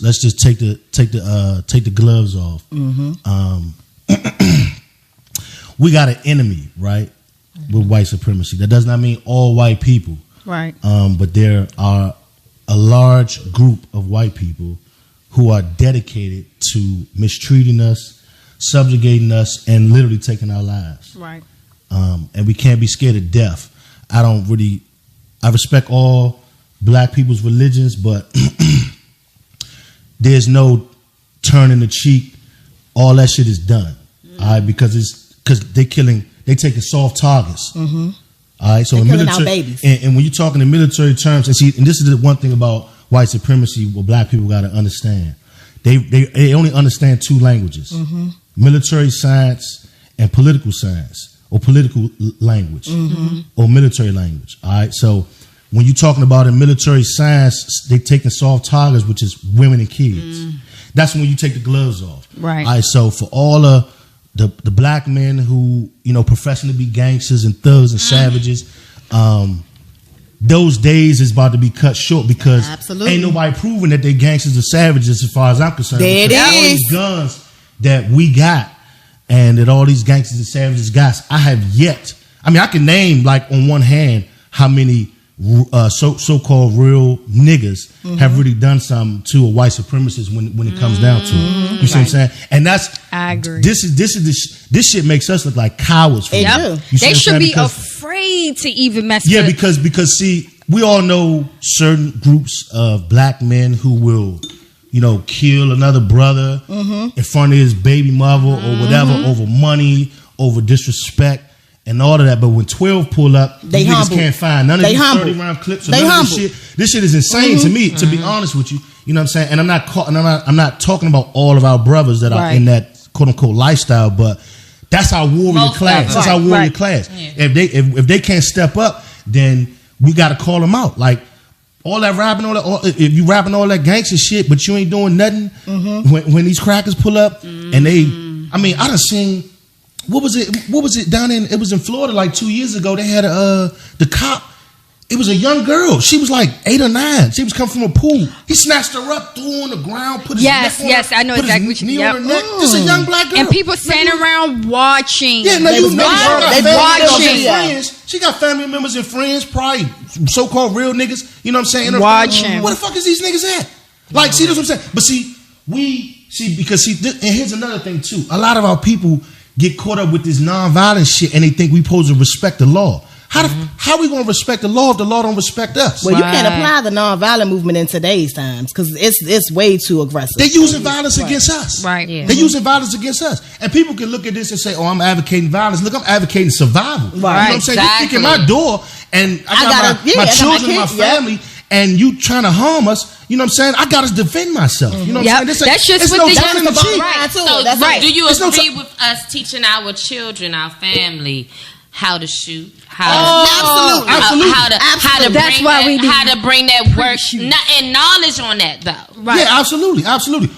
just take the gloves off. We got an enemy, right? With white supremacy. That does not mean all white people, right? But there are a large group of white people who are dedicated to mistreating us, subjugating us, and literally taking our lives. Right. And we can't be scared of death. I respect all black people's religions, but there's no turning the cheek. All that shit is done. All right, because they taking soft targets. Mm-hmm. All right, so they're in killing military, our babies. And when you're talking in military terms, and this is the one thing about white supremacy, what black people got to understand. They only understand two languages: military science and political science, or political language, or military language. All right, so when you're talking about in military science, they taking soft targets, which is women and kids. That's when you take the gloves off. Right. All right, so for all the black men who, professing to be gangsters and thugs and savages, those days is about to be cut short because ain't nobody proving that they gangsters or savages as far as I'm concerned. There it is. All these guns that we got and that all these gangsters and savages got, I have yet. I mean, I can name like on one hand how many so-called real niggas have really done something to a white supremacist when it comes down to it. You see what I'm saying? And that's, I agree. This shit makes us look like cowards. For They should be afraid to even mess with. Yeah, because see, we all know certain groups of black men who will, kill another brother in front of his baby mother or whatever over money, over disrespect. And all of that, but when 12 pull up, these niggas can't find none of these 30-round clips or none of this shit. This shit is insane to me, to be honest with you. You know what I'm saying? And I'm not talking about all of our brothers that are in that quote unquote lifestyle, but that's our warrior class. That's our warrior class. Yeah. If they can't step up, then we got to call them out. Like all that rapping, if you rapping all that gangster shit, but you ain't doing nothing when these crackers pull up and I done seen. What was it down in? It was in Florida like 2 years ago. They had the cop. It was a young girl. She was like 8 or 9. She was coming from a pool. He snatched her up, threw her on the ground, put his neck on her, I know exactly what knee on her neck. This is a young black girl. And people standing around watching. Yeah, they watching. She got family members and friends, probably so-called real niggas. You know what I'm saying? Watching. Where the fuck is these niggas at? Like, see, that's what I'm saying. But and here's another thing too. A lot of our people get caught up with this non-violent shit and they think we supposed to respect the law. How we going to respect the law if the law don't respect us? Well, you can't apply the non-violent movement in today's times because it's way too aggressive. They're using violence against us. Right. Yeah. They're using violence against us. And people can look at this and say, I'm advocating violence. Look, I'm advocating survival. Right. You know what I'm saying? Exactly. You kick in my door and I got my children, my family, and you trying to harm us. You know what I'm saying? I got to defend myself. You know what I'm saying? That's just what turning the cheek. Right. So do you agree with us teaching our children, our family, how to shoot? Absolutely. How to bring that work and knowledge on that though. Right. Yeah, absolutely.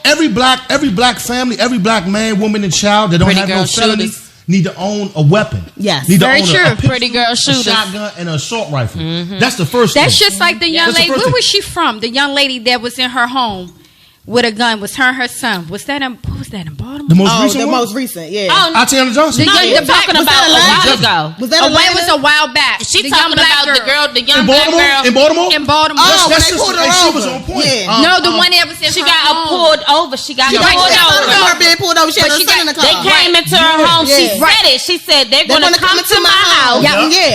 Every black family, every black man, woman, and child that don't have no felony need to own a weapon. Yes, need to very own true. A pistol, pretty girl shooters, a shotgun, and an assault rifle. That's the first. That's thing. just like the young lady. Where was she from? The young lady that was in her home with a gun. Was her and her son? Was that in Baltimore? The most recent, yeah. Tatiana Johnson. You're talking about a while ago. Was that it was a while back. She talking about the young black girl in Baltimore. In Baltimore. Oh, that's they pulled her she over. was on point. Yeah. No, the one that was in she her got home. pulled over. She got pulled over. Her being pulled over. She had her son in the car. They came into her home. She said it. She said they're going to come to my house.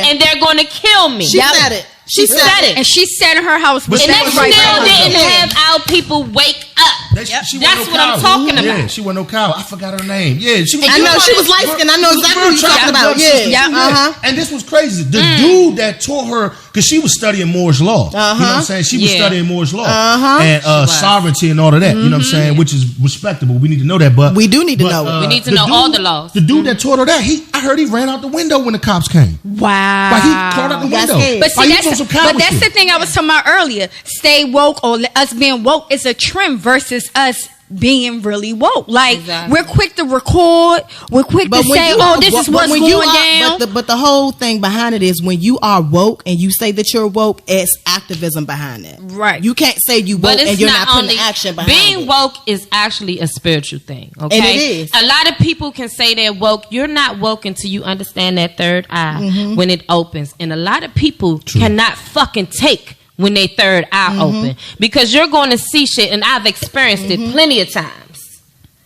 And they're going to kill me. She said it. She said it. And she sat in her house with that still didn't have our people wake up. That's what I'm talking about. Yeah, she wasn't no cow. I forgot her name. Yeah, she was. I know she was light skinned. I know exactly what you're talking about. Yeah. And this was crazy. The dude that taught her, because she was studying Moore's law. You know what I'm saying? She was studying Moore's law and sovereignty and all of that. You know what I'm saying? Which is respectable. We need to know that. But we do need to know it. We need to know all the laws. The dude that taught her that, I heard he ran out the window when the cops came. Wow. Like he crawled out the window. But see, that's the thing I was talking about earlier. Stay woke or us being woke is a trend versus us being really woke. Like, we're quick to record. We're quick to say, this is what's going down. But the whole thing behind it is when you are woke and you say that you're woke, it's activism behind it. Right. You can't say you woke and you're not putting action behind it. Being woke is actually a spiritual thing, okay? And it is. A lot of people can say they're woke. You're not woke until you understand that third eye when it opens. And a lot of people cannot fucking take when they third eye open, because you're going to see shit, and I've experienced it plenty of times.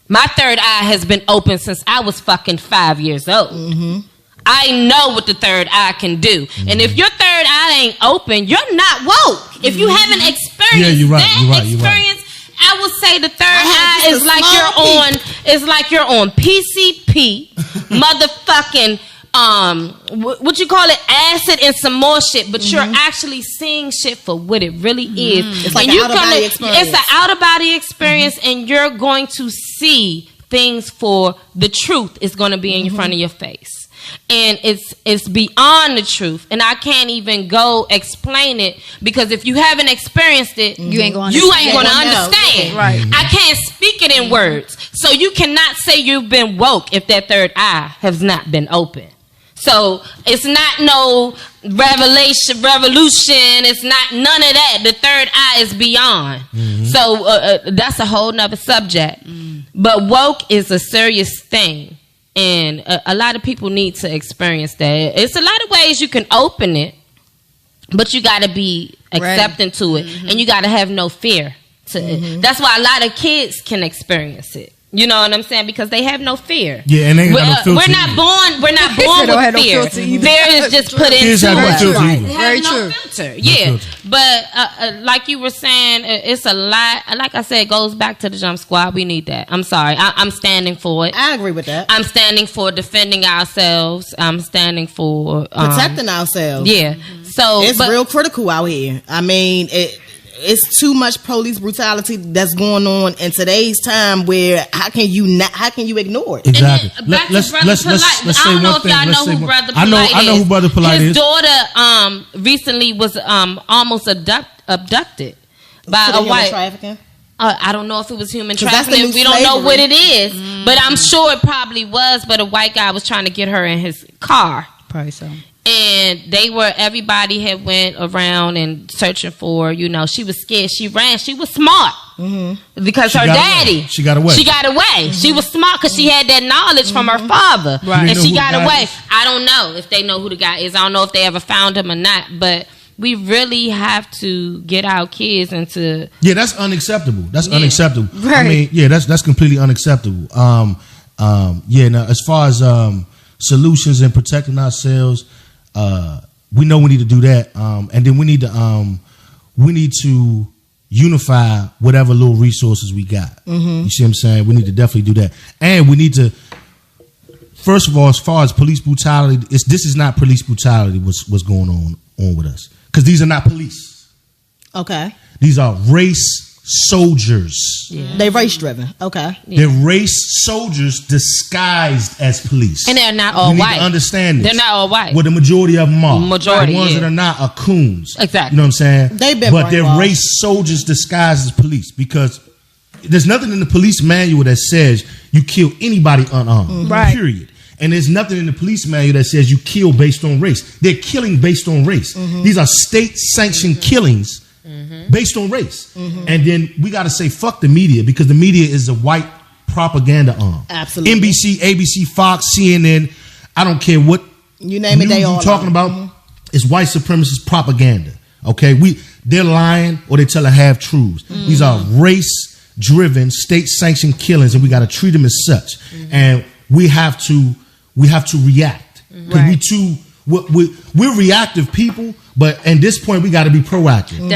My third eye has been open since I was fucking 5 years old. I know what the third eye can do. And if your third eye ain't open, you're not woke. If you haven't experienced experience, I would say the third eye is like you're on PCP, motherfucking what you call it, acid and some more shit, but you're actually seeing shit for what it really is. It's like an out-of-body experience. It's an out-of-body experience, and you're going to see things for the truth is going to be in front of your face. And it's beyond the truth, and I can't even go explain it, because if you haven't experienced it, you ain't going to understand. Right. I can't speak it in words, so you cannot say you've been woke if that third eye has not been open. So it's not no revolution. It's not none of that. The third eye is beyond. So that's a whole nother subject. But woke is a serious thing. And a lot of people need to experience that. It's a lot of ways you can open it, but you got to be accepting to it. And you got to have no fear to it. That's why a lot of kids can experience it. You know what I'm saying? Because they have no fear. Yeah, and they ain't got no filter. We're not born with fear. Fear is just put into us. Very true. Filter. Yeah. But like you were saying, it's a lot. Like I said, it goes back to the jump squad. We need that. I'm sorry. I'm standing for it. I agree with that. I'm standing for defending ourselves. I'm standing for protecting ourselves. Yeah. So it's real critical out here. I mean, it's too much police brutality that's going on in today's time. Where how can you ignore it? Exactly. Let's say one thing. I know who Brother Polite is. His daughter recently was almost abducted by a white trafficking. I don't know if it was human trafficking. We don't know what it is, but I'm sure it probably was. But a white guy was trying to get her in his car. Probably so. And everybody had went around and searching for, she was scared. She ran. She was smart because her daddy. She got away. She was smart because she had that knowledge from her father. Right. And she got away. I don't know if they know who the guy is. I don't know if they ever found him or not. But we really have to get our kids into. Yeah, that's unacceptable. That's unacceptable. Right. I mean, yeah, that's completely unacceptable. Now as far as solutions and protecting ourselves. We know we need to do that, and then we need to unify whatever little resources we got. You see what I'm saying? We need to definitely do that, and we need to. First of all, as far as police brutality, this is not police brutality. What's going on with us? Because these are not police. Okay. These are race soldiers. Yeah. They race driven. Okay. Yeah. They're race soldiers disguised as police. And they're not all white. Understand this. They're not all white. Well, the majority of them are. The ones that are not are coons. Exactly. You know what I'm saying? But they're race soldiers disguised as police, because there's nothing in the police manual that says you kill anybody unarmed. Right. Period. And there's nothing in the police manual that says you kill based on race. They're killing based on race. These are state-sanctioned killings based on race. And then we got to say fuck the media, because the media is a white propaganda arm. Absolutely. NBC, ABC, Fox, CNN, I don't care what you name it, they all talking about. It's white supremacist propaganda. Okay, they're lying or they tell a half truths. These are race driven, state sanctioned killings, and we got to treat them as such. And we have to react, because we're reactive people. But at this point, we got to be proactive.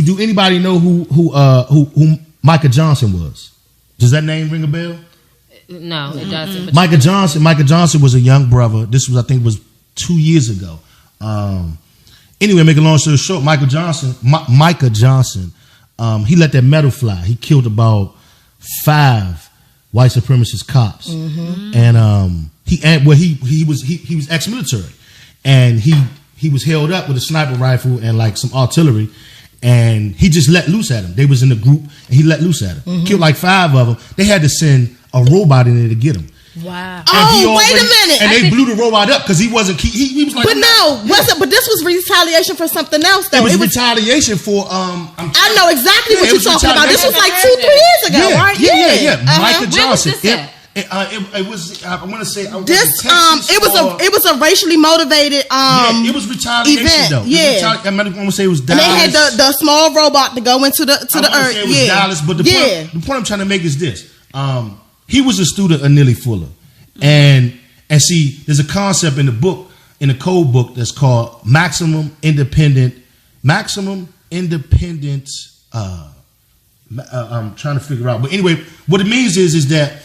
Do anybody know who Micah Johnson was? Does that name ring a bell? No, it doesn't. Micah Johnson was a young brother. This was, I think, 2 years ago. Anyway, make a long story short, Micah Johnson, he let that metal fly. He killed about 5 white supremacist cops, and he was ex-military, and he was held up with a sniper rifle and like some artillery, and he just let loose at them. They was in the group, and he let loose at them. Killed like 5 of them. They had to send a robot in there to get him. Wow. Wait a minute. And they blew the robot up because he wasn't. He was like. But but this was retaliation for something else, though. It was retaliation for. I know exactly what you're talking about. This was like 2-3 years ago, right? Yeah. Michael Johnson. It was. I want to say this. It was a racially motivated. It was retaliation event. Though. Yeah. I want to say it was Dallas. And they had the small robot to go into the earth. Say it was Dallas, but the point I'm trying to make is this. He was a student of Neely Fuller, and see, there's a concept in the book, in the code book, that's called maximum independence. I'm trying to figure out, but anyway, what it means is that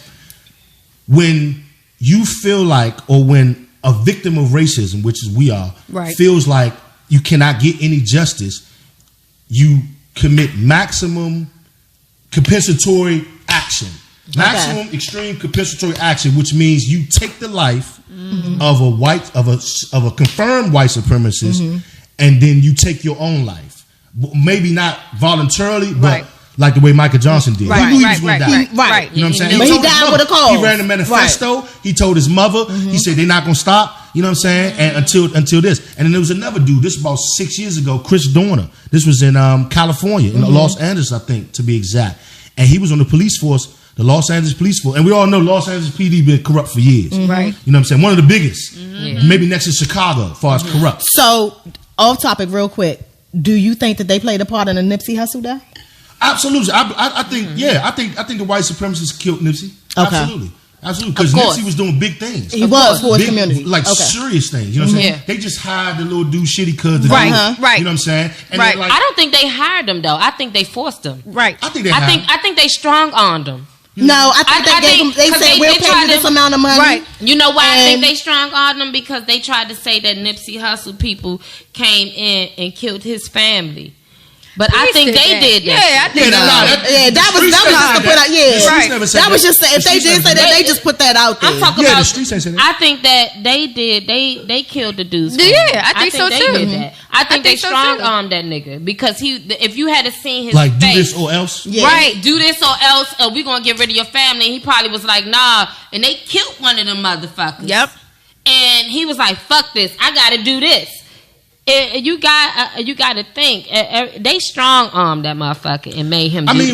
when you feel like, or when a victim of racism, which is we are, feels like you cannot get any justice, you commit maximum compensatory action. Maximum extreme compensatory action, which means you take the life of a confirmed white supremacist, and then you take your own life. Maybe not voluntarily, but like the way Michael Johnson did. He knew he was going to die. Right. You know what I'm saying? But he died with a cause. He ran a manifesto. He told his mother. He said they're not going to stop. You know what I'm saying? And until this. And then there was another dude. This was about 6 years ago. Chris Dorner. This was in California, in Los Angeles, I think, to be exact. And he was on the police force. The Los Angeles Police Force. And we all know Los Angeles PD been corrupt for years. Right. You know what I'm saying? One of the biggest. Maybe next to Chicago as far as corrupt. So, off topic real quick. Do you think that they played a part in the Nipsey Hussle death? Absolutely. I think I think the white supremacists killed Nipsey. Okay. Absolutely. Because Nipsey was doing big things. He was for his community. Like serious things. You know what I'm saying? They just hired the little dude shitty cuz. Right. You know what I'm saying? And I don't think they hired him though. I think they forced him. Right. I think they strong-armed him. No, I think they said we'll pay you this amount of money. Right. You know why I think they strong-armed him? Because they tried to say that Nipsey Hussle people came in and killed his family. But I think they did that. Yeah, I think that was just to put out. Yeah, that was just if they did say that, they just put that out there. I'm talking about. The streets ain't say that. I think that they did. They killed the dudes. Yeah, I think so they too. Did that. I think they strong-armed that nigga because if you had seen his like face, do this or else, right? Do this or else, or we gonna get rid of your family. And he probably was like, nah, and they killed one of them motherfuckers. Yep. And he was like, fuck this, I gotta do this. You got to think they strong-armed that motherfucker and made him. We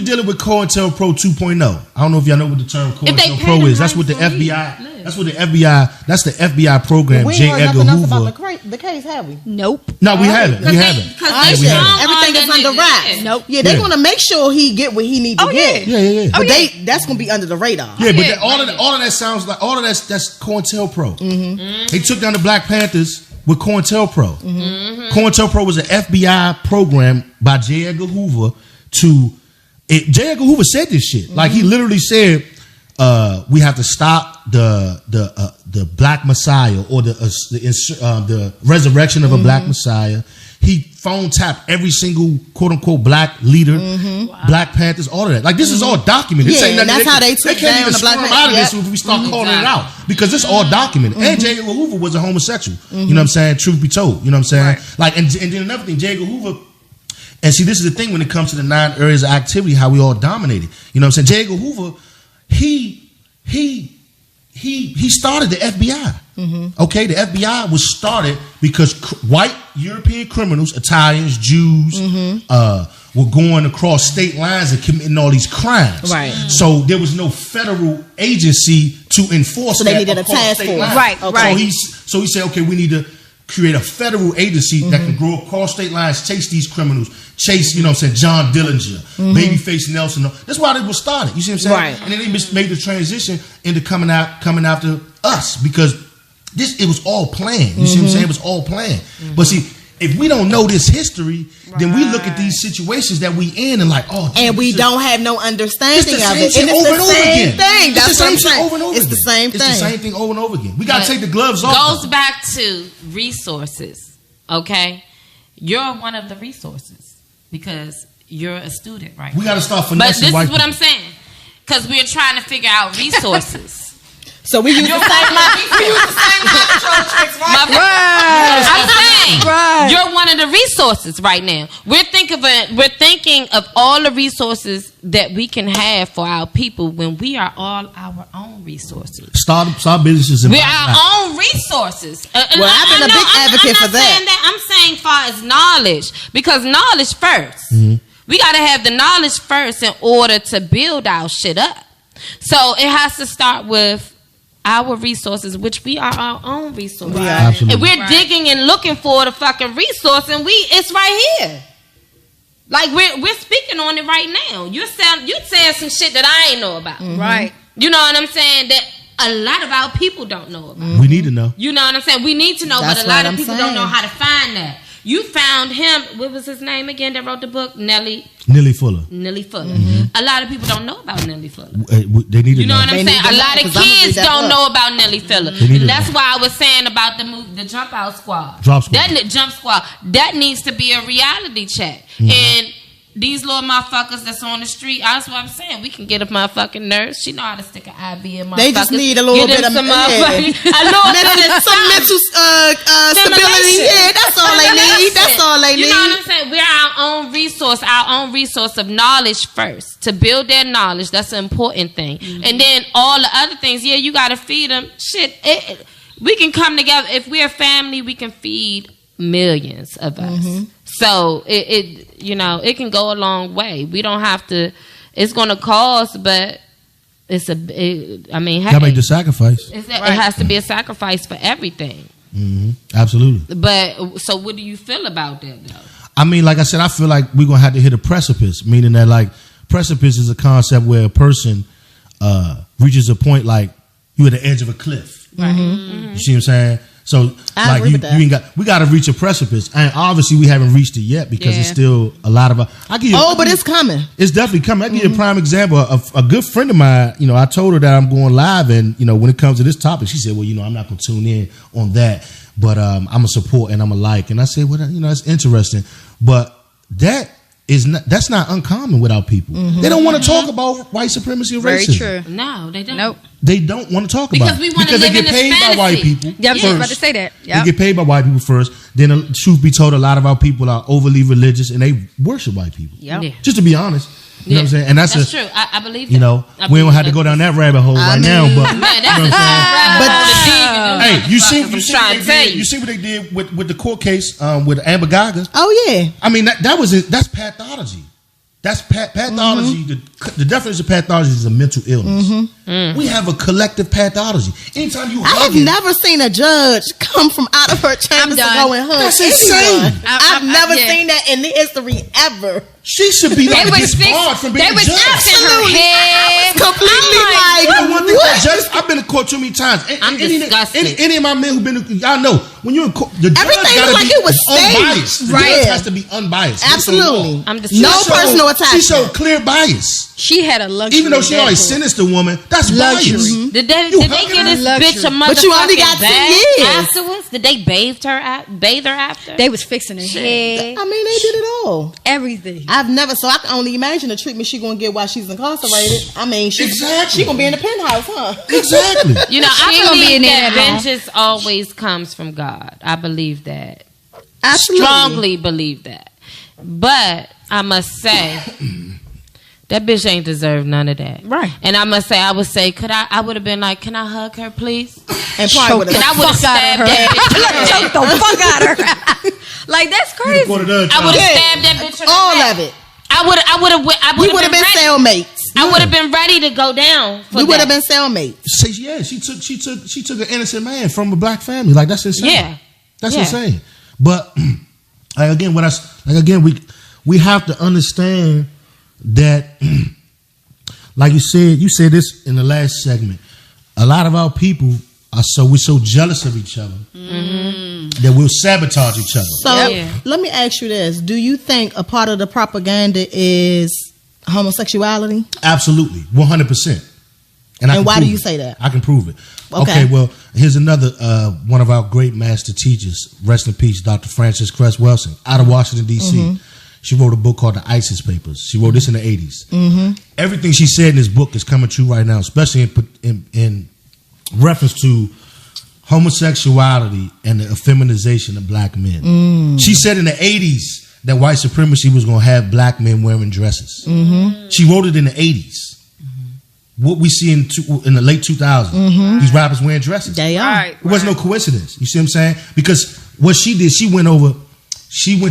dealing with COINTELPRO 2.0. I don't know if y'all know what the term COINTELPRO is. That's what the FBI. That's what the FBI. That's the FBI program. We J. ain't heard Edgar nothing Hoover. else about the case, have we? Nope. No, we haven't. We haven't. Everything is under wraps. Nope. Yeah, they're gonna make sure he get what he need to get. Yeah. But that's gonna be under the radar. Yeah, but all of that sounds like that's COINTELPRO. They took down the Black Panthers with COINTELPRO. COINTELPRO was an FBI program by J. Edgar Hoover J. Edgar Hoover said this shit. Like he literally said, we have to stop the Black Messiah or the resurrection of a Black Messiah. He phone tapped every single quote unquote black leader, Black Panthers, all of that. Like this is all documented. Yeah, and that's how they took down the Black Panthers. Out of this if we start calling it out because it's all documented. And J. Edgar Hoover was a homosexual. You know what I'm saying? Truth be told, you know what I'm saying? Like and then another thing, J. Edgar Hoover. And see, this is the thing when it comes to the 9 areas of activity, how we all dominated. You know what I'm saying? J. Edgar Hoover, he started the FBI. Okay, the FBI was started because white European criminals, Italians, Jews, were going across state lines and committing all these crimes. Right. So there was no federal agency to enforce. So they needed a task force. Right. So he said, okay, we need to create a federal agency that can go across state lines, chase these criminals, chase, you know what I'm saying, John Dillinger, Babyface Nelson. That's why they were started. You see what I'm saying? Right. And then they made the transition into coming after us because it was all planned. You see what I'm saying? It was all planned. But see, if we don't know this history, then we look at these situations that we in and like, and we don't have no understanding of it. And it's the same thing. That's what I'm saying. Over and over it's again. the same thing. It's the same thing over and over again. We got to take the gloves off. Goes back to resources. Okay, you're one of the resources because you're a student, right? We got to start finessing. But this white is what people. I'm saying because we're trying to figure out resources. So we use the same mind control tricks, right? I'm saying you're one of the resources right now. We're thinking of all the resources that we can have for our people when we are all our own resources. Start businesses. We're our own resources. I've been a big advocate for that. I'm saying far as knowledge, because knowledge first. Mm-hmm. We got to have the knowledge first in order to build our shit up. So it has to start with our resources, which we are our own resources. Right. And we're digging and looking for the fucking resource, and it's right here. Like we're speaking on it right now. You saying some shit that I ain't know about. Mm-hmm. Right. You know what I'm saying? That a lot of our people don't know about. Mm-hmm. We need to know. You know what I'm saying? We need to know, but a lot of people don't know how to find that. You found him. What was his name again that wrote the book? Nellie Fuller. Mm-hmm. A lot of people don't know about Nellie Fuller. They need to know. You know what I'm saying? A lot of kids don't know about Nellie Fuller. And that's why I was saying about the Jump Out Squad. That Jump Squad. That needs to be a reality check. Mm-hmm. And these little motherfuckers that's on the street, that's what I'm saying. We can get a motherfucking nurse. She know how to stick an IV in motherfuckers. They just need a little bit of some mental stability. Yeah, that's all they need. That's all they need. You know what I'm saying? We're our own resource of knowledge first. To build their knowledge, that's an important thing. Mm-hmm. And then all the other things, you got to feed them. Shit, we can come together. If we're a family, we can feed millions of us. Mm-hmm. So it can go a long way. We don't have to. It's going to cost, but gotta make the sacrifice. It has to be a sacrifice for everything. Mm-hmm. Absolutely. But so, what do you feel about that, though? I mean, like I said, I feel like we're gonna have to hit a precipice. Meaning that, like, precipice is a concept where a person reaches a point like you're at the edge of a cliff. Right. Mm-hmm. You see what I'm saying? So, like, we got to reach a precipice, and obviously we haven't reached it yet because it's still a lot of. But it's coming. It's definitely coming. I give you a prime example. A good friend of mine, I told her that I'm going live, and when it comes to this topic, she said, "Well, I'm not going to tune in on that, but I'm a support and I'm a like." And I said, "Well, it's interesting, but that's not uncommon with our people. Mm-hmm. They don't want to talk about white supremacy and racism. Very true. No, they don't. Nope. They don't want to talk about it because they get paid by white people. Yeah, I was about to say that. Yep. They get paid by white people first. Then, truth be told, a lot of our people are overly religious and they worship white people. Yep. Yeah. Just to be honest. You know what I'm saying? And that's true. I believe that. We don't have to go down that rabbit hole now. But hey, you see what they did with the court case with Amber Gaga? Oh yeah. I mean that's pathology. That's pathology. Mm-hmm. The definition of pathology is a mental illness. Mm-hmm. Mm. We have a collective pathology. Anytime you I have never seen a judge come from out of her chambers to go and hug. That's insane. I've never seen that in the history ever. She should be disbarred from being a judge. Absolutely. I was completely what? I've been to court too many times. I'm disgusted. Any of my men who've been, y'all know when you're in court, the judge got to be unbiased. The judge has to be unbiased. Absolutely. I'm disgusted. No personal attachment. She showed clear bias. She had a luxury. Even though she already sentenced the woman, that's luxury. Mm-hmm. Did they get this bitch a motherfucking but you only got 10 years afterwards? Did they bathe her after? They was fixing her head. I mean, they did it all. Everything. I've never. So I can only imagine the treatment she gonna get while she's incarcerated. I mean, she gonna be in the penthouse, huh? Exactly. I believe that vengeance always comes from God. I believe that. Absolutely. Strongly believe that. But I must say, that bitch ain't deserve none of that. Right. And I must say, I would have been like, can I hug her, please? And probably would have stabbed that bitch. Choke the fuck out of her. Like, that's crazy. I would have stabbed that bitch. All of it. We would have been cellmates. I would have been ready to go down. We would have been cellmates. Yeah, she took an innocent man from a black family. Like, that's insane. Yeah, that's insane. But we have to understand that, like you said this in the last segment. A lot of our people we're so jealous of each other that we'll sabotage each other. So let me ask you this: do you think a part of the propaganda is homosexuality? Absolutely, 100%. And why do you say that? I can prove it. Okay, well, here's another one of our great master teachers. Rest in peace, Dr. Frances Cress Welsing, out of Washington, D.C. Mm-hmm. She wrote a book called The ISIS Papers. She wrote this in the 80s. Mm-hmm. Everything she said in this book is coming true right now, especially in reference to homosexuality and the effeminization of black men. She said in the 80s that white supremacy was going to have black men wearing dresses. She wrote it in the 80s. What we see in the late 2000s, these rappers wearing dresses. They are. Right, it wasn't no coincidence. You see what I'm saying? Because what she did, she went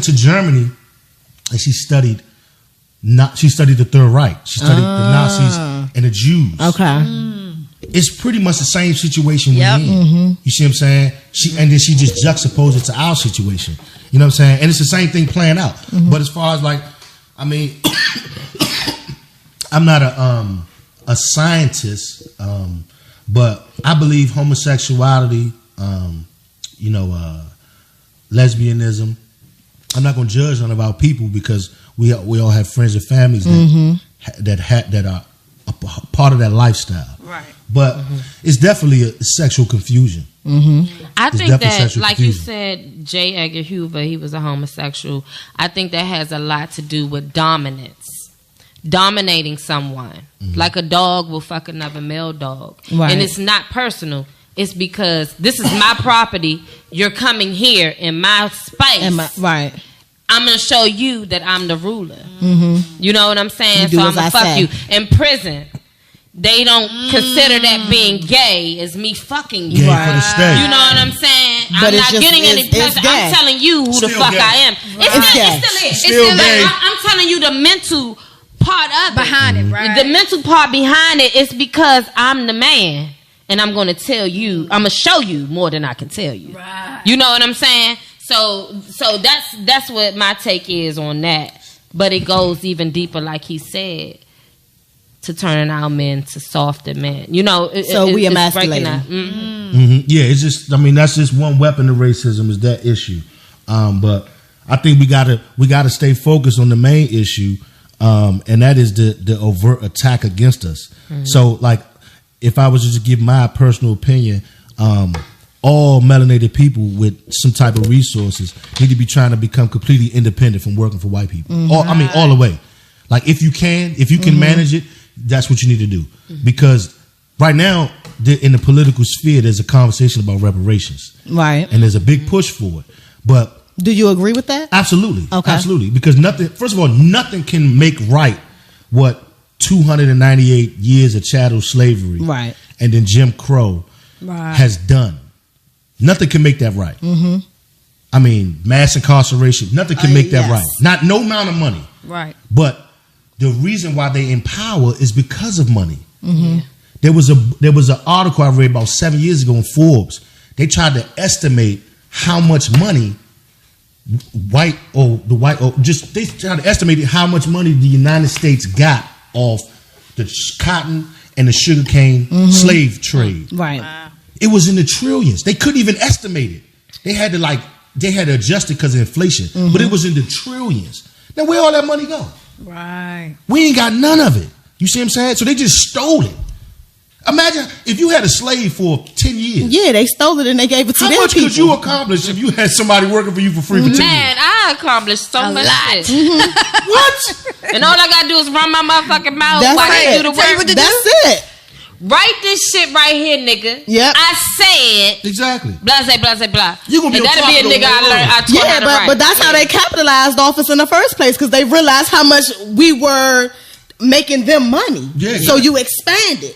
to Germany and she studied the Third Reich. She studied the Nazis and the Jews. Okay. It's pretty much the same situation we're in. You see what I'm saying? And then she just juxtaposed it to our situation. You know what I'm saying? And it's the same thing playing out. But as far as like, I mean, I'm not a scientist, but I believe homosexuality, lesbianism. I'm not going to judge none of our people because we all have friends and families that are a part of that lifestyle. Right. But it's definitely a sexual confusion. I think that, like you said, J. Edgar Hoover, he was a homosexual. I think that has a lot to do with dominance. Dominating someone. Like a dog will fuck another male dog. Right. And it's not personal. It's because this is my property. You're coming here in my space. Right. I'm going to show you that I'm the ruler. You know what I'm saying? So I'm going to fuck you. In prison, they don't consider that being gay as me fucking you. Right. For the state. You know what I'm saying? But I'm not getting any pleasure. I'm telling you who the fuck I am. It's still gay. I'm telling you the mental part of behind it, right? The mental part behind it is because I'm the man. And I'm going to tell you, I'm going to show you more than I can tell you. Right. You know what I'm saying? So that's what my take is on that. But it goes even deeper, like he said, to turning our men to softer men. You know, we emasculate. Yeah, it's just, I mean, that's just one weapon of racism is that issue. But I think we gotta stay focused on the main issue, and that is the overt attack against us. So, like, if I was to just give my personal opinion, all melanated people with some type of resources need to be trying to become completely independent from working for white people. All the way. Like, if you can manage it, that's what you need to do. Because right now, in the political sphere, there's a conversation about reparations. Right. And there's a big push for it. But do you agree with that? Absolutely. Okay. Absolutely. Because nothing can make right what 298 years of chattel slavery and then Jim Crow has done. Nothing can make that right. I mean, mass incarceration, nothing can make that right. No amount of money. Right. But the reason why they in power is because of money. There was an article I read about 7 years ago in Forbes. They tried to estimate how much money they tried to estimate how much money the United States got off the cotton and the sugarcane slave trade. Right. Wow. It was in the trillions. They couldn't even estimate it. They had to adjust it because of inflation. But it was in the trillions. Now where all that money go? Right. We ain't got none of it. You see what I'm saying? So they just stole it. Imagine if you had a slave for 10 years. Yeah, they stole it and they gave it to them people. How much could you accomplish if you had somebody working for you for free for 10 years? Man, I accomplished so much shit. What? And all I got to do is run my motherfucking mouth while they do the work. That's it. Write this shit right here, nigga. Yep. I said exactly. Blah blah blah. You gonna be that'll be a nigga I learned. I taught how to write. But that's how they capitalized off us in the first place because they realized how much we were making them money. Yeah, so you expand it.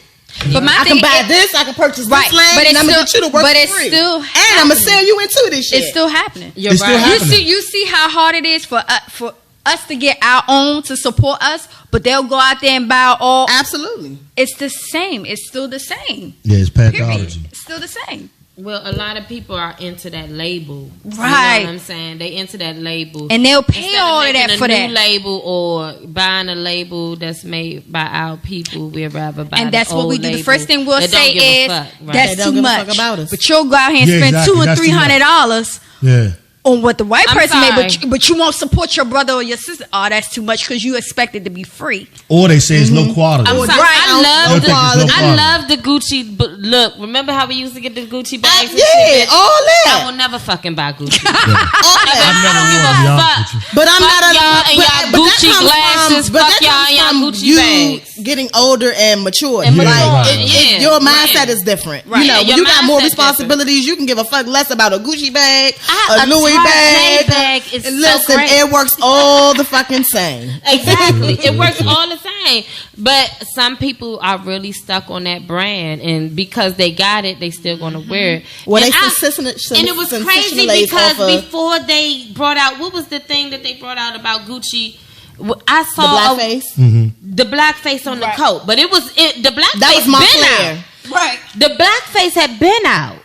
But I can buy this, I can purchase this land, and I'm gonna get you to work for free. And I'm gonna sell you into this shit. It's still happening. It's still happening. You see how hard it is for us to get our own to support us, but they'll go out there and buy all. Absolutely. It's the same. It's still the same. Yeah, it's pathology. It's still the same. Well, a lot of people are into that label. Right. You know what I'm saying? They into that label. And they'll pay all of that for that. A new label or buying a label that's made by our people, we'd rather buy and that's what we do. The first thing we'll say is, that's too much. But you'll go out here and spend $200 and $300 on what the white person made, but you won't support your brother or your sister. Oh, that's too much because you expect it to be free. Or they say it's low quality. I'm sorry. I love the Gucci look. Remember how we used to get the Gucci bags? All that. I will never fucking buy Gucci. But I'm not y'all and y'all Gucci glasses. Fuck y'all and y'all Gucci bags. Getting older and mature. Your mindset is different. Right. You know, when you got more responsibilities, you can give a fuck less about a Gucci bag, a Louis bag. Listen, it works all the fucking same. Exactly. It works all the same. But some people are really stuck on that brand, and because they got it, they still going to wear it. Well, and it was crazy because before they brought out, what was the thing that they brought out about Gucci? I saw the blackface on the coat, but the blackface been out. Right. The blackface had been out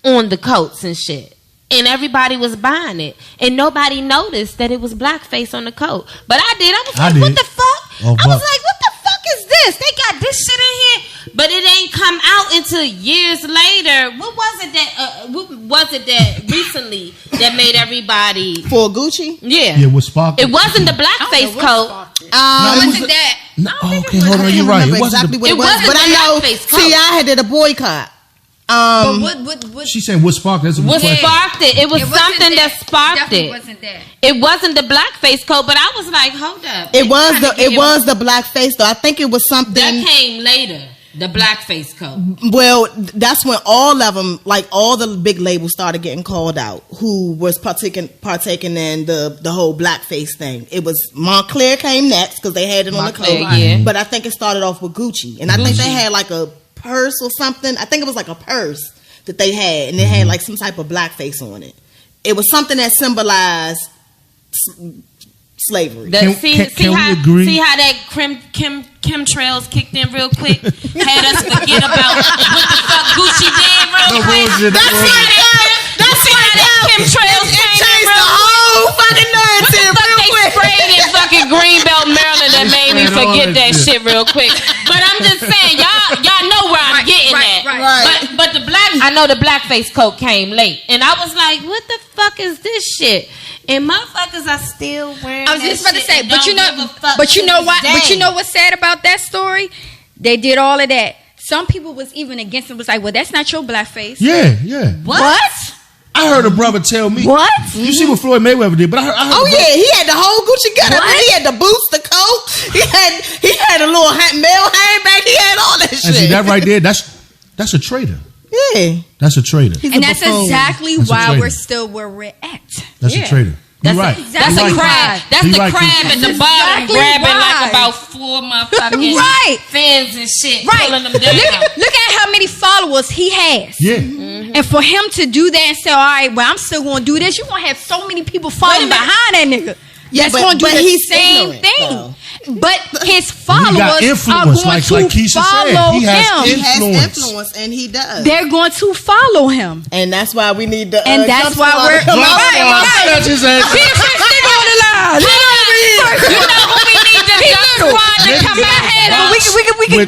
on the coats and shit. And everybody was buying it. And nobody noticed that it was blackface on the coat. But I did. I was like, what the fuck? I was like, what the fuck is this? They got this shit in here. But it ain't come out until years later. What was it that recently that made everybody... For Gucci? Yeah. Yeah, with sparkle. It wasn't the blackface coat. Wasn't that... Okay, hold on, you're right. It wasn't exactly what it was. But I know T.I. had did a boycott. But what she said what sparked it? What sparked it? It was something that sparked it. Wasn't that. It wasn't the blackface coat, but I was like, hold up. It was the blackface though. I think it was something that came later. The blackface coat. Well, that's when all of them, like all the big labels, started getting called out. Who was partaking in the whole blackface thing? It was Montclair came next because they had it on the coat. Yeah. But I think it started off with Gucci, and I think they had like a purse or something. I think it was like a purse that they had, and it had like some type of blackface on it. It was something that symbolized slavery. Can we agree? See how that chemtrails kicked in real quick? Had us forget about what the fuck Gucci did real quick. That's why that chemtrails changed the whole fucking narrative real quick. Sprayed in fucking Greenbelt, Maryland, that made me forget that shit real quick. But I'm just saying, y'all know where I'm getting at. Right. But I know the blackface coat came late, and I was like, what the fuck is this shit? And motherfuckers are still wearing. I was just about to say, but you know what? But you know what's sad about that story? They did all of that. Some people was even against it. Was like, well, that's not your blackface. Yeah. What? I heard a brother tell me. What? You see what Floyd Mayweather did, but I heard he had the whole Gucci getup. He had the boots, the coat. He had a little male handbag. He had all that shit. And see that right there? That's a traitor. Yeah, that's a traitor. And that's exactly why we're still where we're at. That's a traitor. You're right. That's a crab. That's the crab at the bottom grabbing like about 4 motherfucking fins and shit, pulling them down. Look at how many followers he has. Yeah. Mm-hmm. And for him to do that and say, all right, well, I'm still going to do this, you're going to have so many people following behind that nigga. That's going to do the same thing. Though. But his followers are going to follow him. He has influence, and he does. They're going to follow him. And that's why we need the and that's why we're right. He on the line. You know who we need to squad to come out.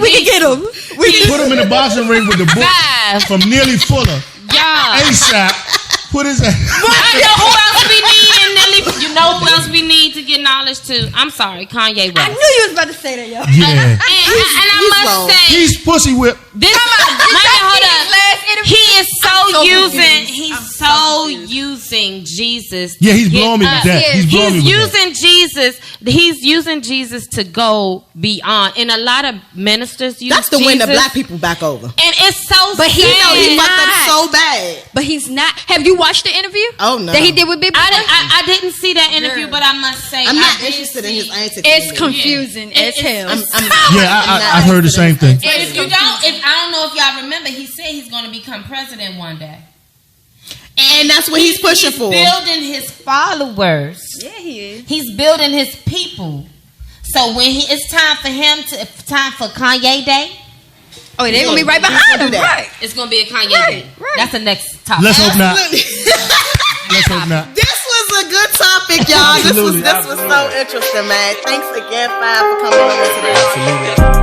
We can get him. We can put him in the boxing ring with the book from Nearly Fuller. ASAP. Put his ass. I know who else we need in Nelly. You know who else we need to get knowledge to? I'm sorry, Kanye West. I knew you was about to say that, yo. Yeah. And I must say, he's pussy whipped. Hold up. He is so using Jesus. Yeah, he's blowing me with that. He's using Jesus to go beyond. And a lot of ministers use that's to win the black people back over. And it's so but he fucked up so bad. But he's not. Have you watched the interview? Oh no. That he did with Big Boy? I didn't see that interview, but I must say I'm not interested in his antics. It's confusing as hell. I heard the same thing. If I don't know if y'all remember, he said he's going to become president one day. And that's what he's pushing for. He's building his followers. Yeah, he is. He's building his people. So when it's time for Kanye Day. Oh, they're going to be right behind him. Right. It's going to be a Kanye Day. Right. That's the next topic. Let's hope not. Let's hope not. This was a good topic, y'all. This was so interesting, man. Thanks again, F.Y.I, for coming on today. Absolutely.